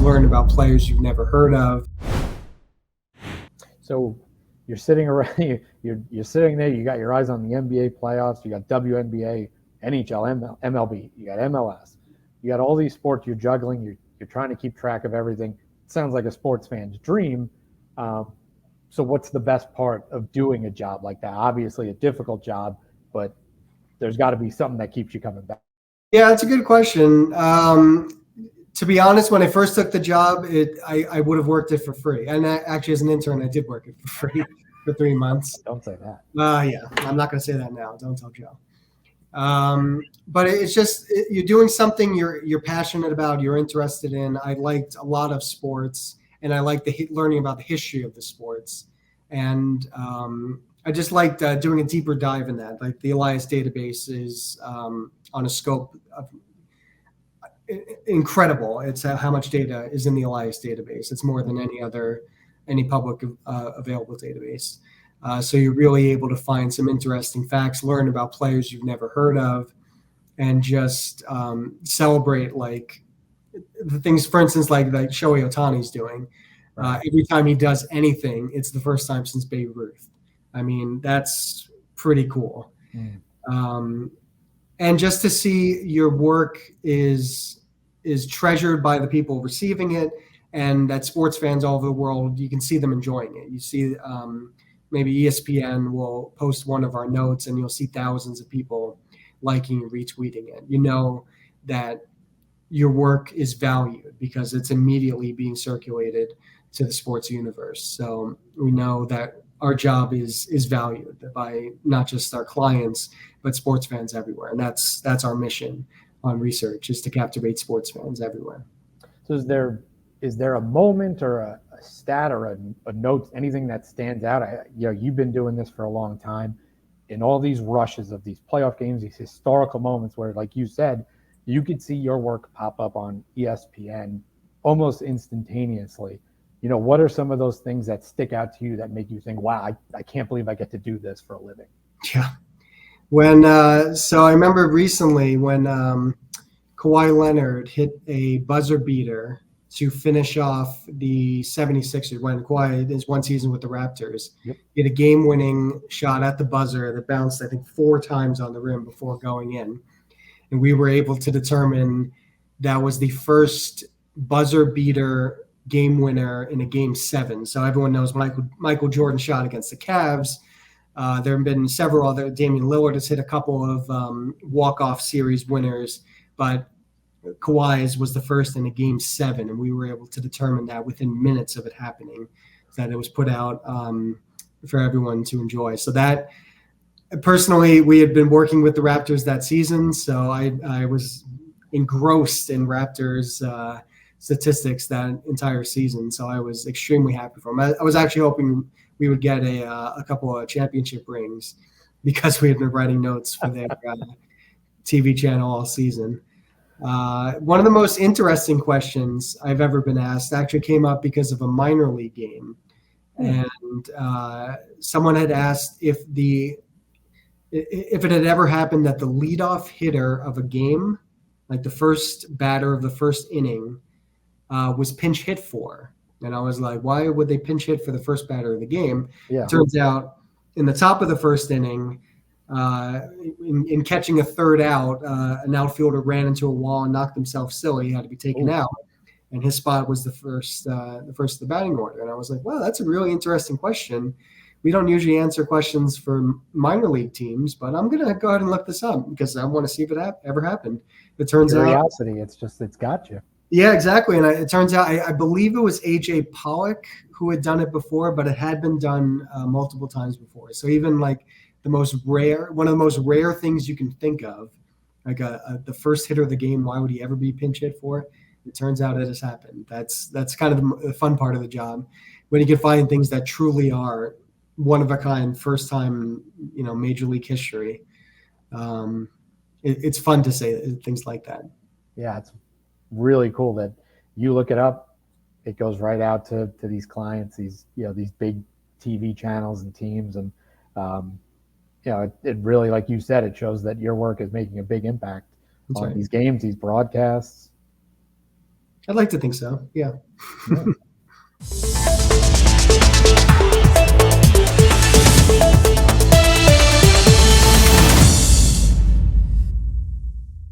learn about players you've never heard of. So you're sitting around, you're sitting there. You got your eyes on the NBA playoffs. You got WNBA, NHL, MLB. You got MLS. You got all these sports you're juggling. You're trying to keep track of everything. It sounds like a sports fan's dream. So what's the best part of doing a job like that? Obviously, a difficult job, but there's got to be something that keeps you coming back. Yeah, that's a good question. To be honest, when I first took the job, I would have worked it for free. And actually, as an intern, I did work it for free for 3 months. Don't say that. Yeah, I'm not going to say that now. Don't tell Joe. But it's just you're doing something you're passionate about, you're interested in. I liked a lot of sports, and I liked learning about the history of the sports, and I just liked doing a deeper dive in that. Like the Elias database is on a scope of incredible. It's how much data is in the Elias database. It's more than any public available database. So you're really able to find some interesting facts, learn about players you've never heard of, and just celebrate like the things, for instance, like Shohei Ohtani's doing. Right. Every time he does anything, it's the first time since Babe Ruth. I mean, that's pretty cool. And just to see your work is treasured by the people receiving it, and that sports fans all over the world, you can see them enjoying it. You see maybe ESPN will post one of our notes and you'll see thousands of people liking and retweeting it. You know that your work is valued because it's immediately being circulated to the sports universe. So we know that our job is valued by not just our clients, but sports fans everywhere. And that's our mission on research, is to captivate sports fans everywhere. So is there a moment or a stat or a note, anything that stands out? You've been doing this for a long time. In all these rushes of these playoff games, these historical moments where, like you said, you could see your work pop up on ESPN almost instantaneously. What are some of those things that stick out to you that make you think, wow, I can't believe I get to do this for a living? Yeah. So I remember recently when Kawhi Leonard hit a buzzer beater to finish off the 76ers when Kawhi is one season with the Raptors. Yep. He had a game-winning shot at the buzzer that bounced, I think, 4 times on the rim before going in. And we were able to determine that was the first buzzer beater game winner in a game 7. So everyone knows Michael Jordan shot against the Cavs. There have been several other. Damian Lillard has hit a couple of walk-off series winners, but Kawhi's was the first in a game 7, and we were able to determine that within minutes of it happening, that it was put out for everyone to enjoy. So that, personally, we had been working with the Raptors that season, so I was engrossed in Raptors statistics that entire season. So I was extremely happy for them. I was actually hoping we would get a couple of championship rings because we had been writing notes for their TV channel all season. One of the most interesting questions I've ever been asked actually came up because of a minor league game. And someone had asked if it had ever happened that the leadoff hitter of a game, like the first batter of the first inning, was pinch hit for. And I was like, why would they pinch hit for the first batter of the game? Yeah. It turns out in the top of the first inning, in catching a third out, an outfielder ran into a wall and knocked himself silly. He had to be taken out. And his spot was the first of the batting order. And I was like, wow, that's a really interesting question. We don't usually answer questions for minor league teams, but I'm going to go ahead and look this up because I want to see if it ever happened. It turns Curiosity, it's got you. Yeah, exactly. And it turns out, I believe it was A.J. Pollock who had done it before, but it had been done multiple times before. So even like one of the most rare things you can think of, like the first hitter of the game, why would he ever be pinch hit for? It turns out it has happened. That's kind of the fun part of the job, when you can find things that truly are one of a kind, first time, major league history. It's fun to say things like that. Yeah, it's really cool that you look it up. It goes right out to these clients, these big TV channels and teams, and it really, like you said, it shows that your work is making a big impact on these games, these broadcasts. I'd like to think so. Yeah. Yeah.